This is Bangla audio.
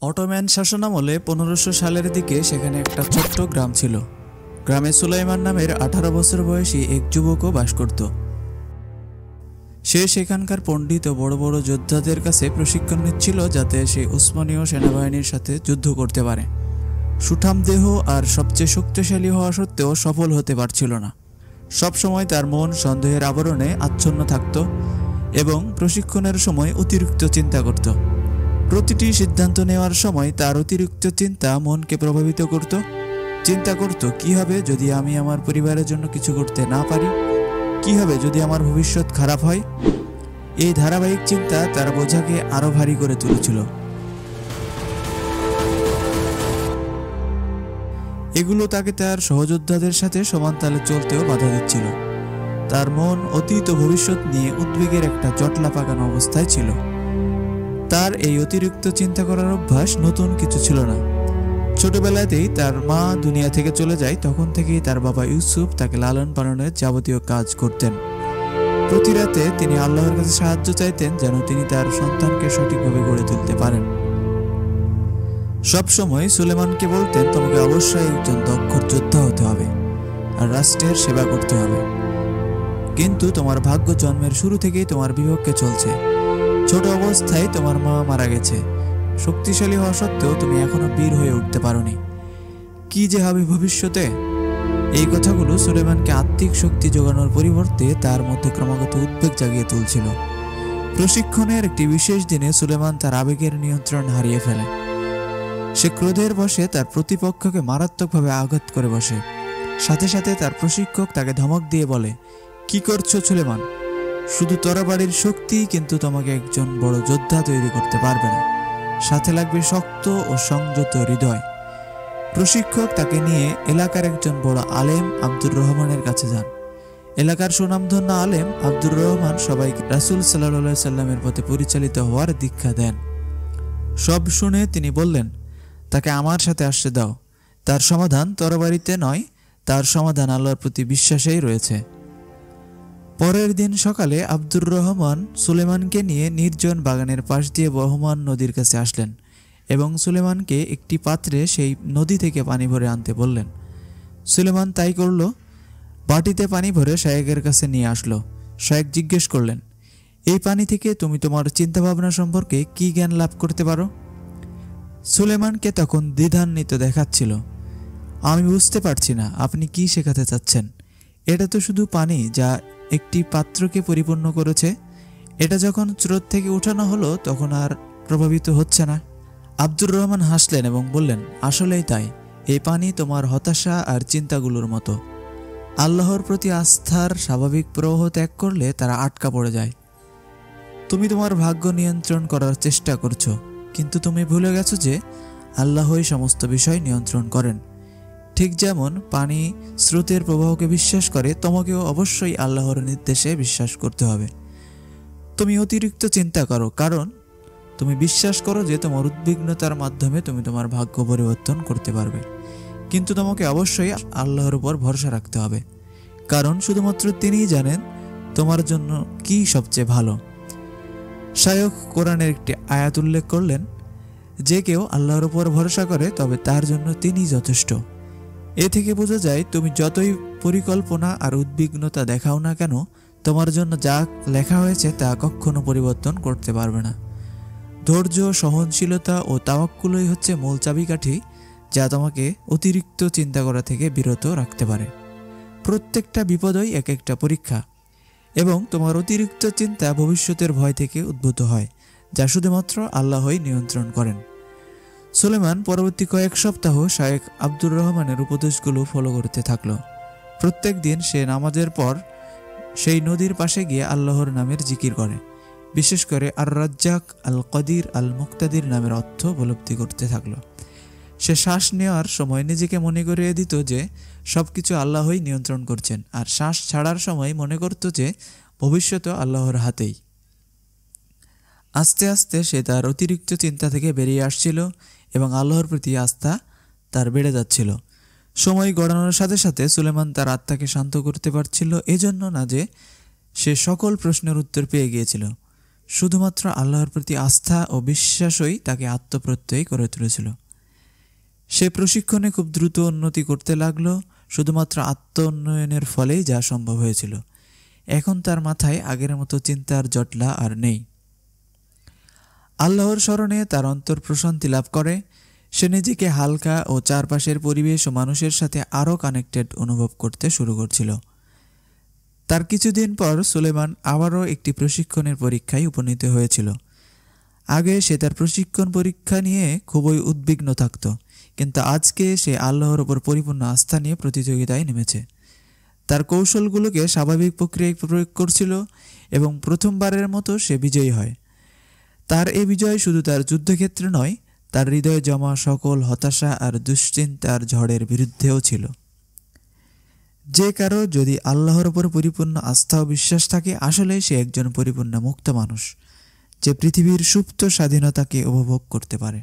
অটোম্যান শাসনামলে 1500 সালের দিকে সেখানে একটা ছোট্ট গ্রাম ছিল। গ্রামে সুলাইমান নামের 18 বছর বয়সী এক যুবকও বাস করত। সে সেখানকার পণ্ডিত ও বড় বড় যোদ্ধাদের কাছে প্রশিক্ষণ নিচ্ছিল, যাতে সে উসমানীয় সেনাবাহিনীর সাথে যুদ্ধ করতে পারে। সুঠাম দেহ আর সবচেয়ে শক্তিশালী হওয়া সত্ত্বেও সফল হতে পারছিল না। সবসময় তার মন সন্দেহের আবরণে আচ্ছন্ন থাকত এবং প্রশিক্ষণের সময় অতিরিক্ত চিন্তা করত। প্রতিটি সিদ্ধান্ত নেওয়ার সময় তার অতিরিক্ত চিন্তা মনকে প্রভাবিত করত। চিন্তা করত, কী হবে যদি আমি আমার পরিবারের জন্য কিছু করতে না পারি, কী হবে যদি আমার ভবিষ্যৎ খারাপ হয়। এই ধারাবাহিক চিন্তা তার বোঝাকে আরো ভারী করে তুলেছিল। এগুলো তাকে তার সহযোদ্ধাদের সাথে সমান তালে চলতেও বাধা দিচ্ছিল। তার মন অতীত ও ভবিষ্যৎ নিয়ে উদ্বেগের একটা জটলা পাকানো অবস্থায় ছিল। তার এই অতিরিক্ত চিন্তা করার অভ্যাস নতুন কিছু ছিল না। ছোটবেলাতেই তার মা দুনিয়া থেকে চলে যায়, তখন থেকেই তার বাবা ইউসুফ তাকে লালন পালনের যাবতীয় কাজ করতেন। প্রতি রাতে তিনি আল্লাহর কাছে সাহায্য চাইতেন, যেন তিনি তার সন্তানকে সঠিকভাবে গড়ে তুলতে পারেন। সবসময় সুলেমানকে বলতেন, তোমাকে অবশ্যই একজন দক্ষ যোদ্ধা হতে হবে আর রাষ্ট্রের সেবা করতে হবে। কিন্তু তোমার ভাগ্য জন্মের শুরু থেকেই তোমার বিপক্ষে চলছে। ছোট অবস্থায় তোমার মা মারা গেছে। শক্তিশালী হওয়া সত্ত্বেও তুমি এখনো বীর হয়ে উঠতে পারোনি। কি যে হবে ভবিষ্যতে? এই কথাগুলো সুলেমানকে আত্মিক শক্তি যোগানোর পরিবর্তে তার মধ্যে ক্রমাগত উদ্বেগ জাগিয়ে তুলছিল। প্রশিক্ষণের একটি বিশেষ দিনে সুলেমান তার আবেগের নিয়ন্ত্রণ হারিয়ে ফেলে। সে ক্রোধের বশে তার প্রতিপক্ষকে মারাত্মকভাবে আঘাত করে বসে। সাথে সাথে তার প্রশিক্ষক তাকে ধমক দিয়ে বলে, কি করছো সুলেমান? শুধু তরবারির শক্তি কিন্তু তোমাকে একজন বড় যোদ্ধা তৈরি করতে পারবে না, সাথে লাগবে শক্ত ও সংযত হৃদয়। প্রশিক্ষক তাকে নিয়ে এলাকার একজন বড় আলেম আব্দুর রহমানের কাছে যান। এলাকার সুনামধন্য আলেম আব্দুর রহমান সবাইকে রাসূল সাল্লাল্লাহু আলাইহি সাল্লামের পথে পরিচালিত হওয়ার দীক্ষা দেন। সব শুনে তিনি বললেন, তাকে আমার সাথে আসতে দাও। তার সমাধান তরবারিতে নয়, তার সমাধান আল্লাহর প্রতি বিশ্বাসেই রয়েছে। পরের দিন সকালে আব্দুর রহমান সুলেমানকে নিয়ে নির্জন বাগানের পাশ দিয়ে বহমান নদীর কাছে আসলেন এবং সুলেমানকে একটি পাত্রে সেই নদী থেকে পানি ভরে আনতে বললেন। সুলেমান তাই করল। বাটিতে পানি ভরে শায়েখের কাছে নিয়ে আসলো। শায়েখ জিজ্ঞেস করলেন, এই পানি থেকে তুমি তোমার চিন্তাভাবনা সম্পর্কে কি জ্ঞান লাভ করতে পারো? সুলেমানকে তখন দ্বিধান্বিত দেখাচ্ছিল। আমি বুঝতে পারছি না আপনি কি শেখাতে চাচ্ছেন। এটা তো শুধু পানি যা একটি পাত্রকে পরিপূর্ণ করেছে। এটা যখন স্রোত থেকে উঠানো হলো তখন আর প্রভাবিত হচ্ছে না। আব্দুর রহমান হাসলেন এবং বললেন, আসলেই তাই। এই পানি তোমার হতাশা আর চিন্তাগুলোর মতো। আল্লাহর প্রতি আস্থার স্বাভাবিক প্রবাহ ত্যাগ করলে তারা আটকা পড়ে যায়। তুমি তোমার ভাগ্য নিয়ন্ত্রণ করার চেষ্টা করছো, কিন্তু তুমি ভুলে গেছো যে আল্লাহই সমস্ত বিষয় নিয়ন্ত্রণ করেন। ঠিক যেমন পানি স্রোতের প্রবাহকে বিশ্বাস করে, তোমাকেও অবশ্যই আল্লাহর নির্দেশে বিশ্বাস করতে হবে। তুমি অতিরিক্ত চিন্তা করো কারণ তুমি বিশ্বাস করো যে তোমার উদ্বিগ্নতার মাধ্যমে তুমি তোমার ভাগ্য পরিবর্তন করতে পারবে। কিন্তু তোমাকে অবশ্যই আল্লাহর উপর ভরসা রাখতে হবে, কারণ শুধুমাত্র তিনিই জানেন তোমার জন্য কি সবচেয়ে ভালো। শায়খ কোরআনের একটি আয়াত উল্লেখ করলেন, যে কেউ আল্লাহর উপর ভরসা করে তবে তার জন্য তিনিই যথেষ্ট। এ থেকে বোঝা যায়, তুমি যতই পরিকল্পনা আর উদ্বিগ্নতা দেখাও না কেন, তোমার জন্য যা লেখা হয়েছে তা কখনো পরিবর্তন করতে পারবে না। ধৈর্য, সহনশীলতা ও তাওয়াক্কুলই হচ্ছে মূল চাবিকাঠি, যা তোমাকে অতিরিক্ত চিন্তা করা থেকে বিরত রাখতে পারে। প্রত্যেকটা বিপদই এক একটা পরীক্ষা, এবং তোমার অতিরিক্ত চিন্তা ভবিষ্যতের ভয় থেকে উদ্ভূত হয়, যা শুধুমাত্র আল্লাহই নিয়ন্ত্রণ করেন। সুলেমান পরবর্তী কয়েক সপ্তাহ শায়েখ আব্দুর রহমানের উপদেশগুলো ফলো করতে থাকলো। প্রত্যেক দিন সে নামাজের পর সেই নদীর পাশে গিয়ে আল্লাহর নামের জিকির করে। বিশেষ করে আর রাজ্জাক, আল কদির, আল মুক্তাদির নামের অর্থ উপলব্ধি করতে থাকলো। সে শ্বাস নেওয়ার সময় নিজেকে মনে করিয়ে দিত যে সবকিছু আল্লাহই নিয়ন্ত্রণ করছেন, আর শ্বাস ছাড়ার সময় মনে করত যে ভবিষ্যৎ আল্লাহর হাতেই। আস্তে আস্তে সে তার অতিরিক্ত চিন্তা থেকে বেরিয়ে আসছিল এবং আল্লাহর প্রতি আস্থা তার বেড়ে যাচ্ছিল। সময় গড়ানোর সাথে সাথে সুলেমান তার আত্মাকে শান্ত করতে পারছিল, এজন্য না যে সে সকল প্রশ্নের উত্তর পেয়ে গিয়েছিল। শুধুমাত্র আল্লাহর প্রতি আস্থা ও বিশ্বাসই তাকে আত্মপ্রত্যয়ী করে তুলেছিল। সে প্রশিক্ষণে খুব দ্রুত উন্নতি করতে লাগলো, শুধুমাত্র আত্ম উন্নয়নের ফলেই যা সম্ভব হয়েছিল। এখন তার মাথায় আগের মতো চিন্তার জটলা আর নেই। আল্লাহর স্মরণে তার অন্তর প্রশান্তি লাভ করে। সে নিজেকে হালকা ও চারপাশের পরিবেশ ও মানুষের সাথে আরও কানেক্টেড অনুভব করতে শুরু করছিল। তার কিছুদিন পর সুলেমান আবারও একটি প্রশিক্ষণের পরীক্ষায় উপনীত হয়েছিল। আগে সে তার প্রশিক্ষণ পরীক্ষা নিয়ে খুবই উদ্বিগ্ন থাকত, কিন্তু আজকে সে আল্লাহর ওপর পরিপূর্ণ আস্থা নিয়ে প্রতিযোগিতায় নেমেছে। তার কৌশলগুলোকে স্বাভাবিক প্রক্রিয়ায় প্রয়োগ করছিল এবং প্রথমবারের মতো সে বিজয়ী হয়। তার এই বিজয় শুধু তার যুদ্ধক্ষেত্রে নয়, তার হৃদয়ে জমা সকল হতাশা আর দুশ্চিন্তার ঝড়ের বিরুদ্ধেও ছিল। যে কারো যদি আল্লাহর ওপর পরিপূর্ণ আস্থা ও বিশ্বাস থাকে, আসলে সে একজন পরিপূর্ণ মুক্ত মানুষ, যে পৃথিবীর সুপ্ত স্বাধীনতাকে উপভোগ করতে পারে।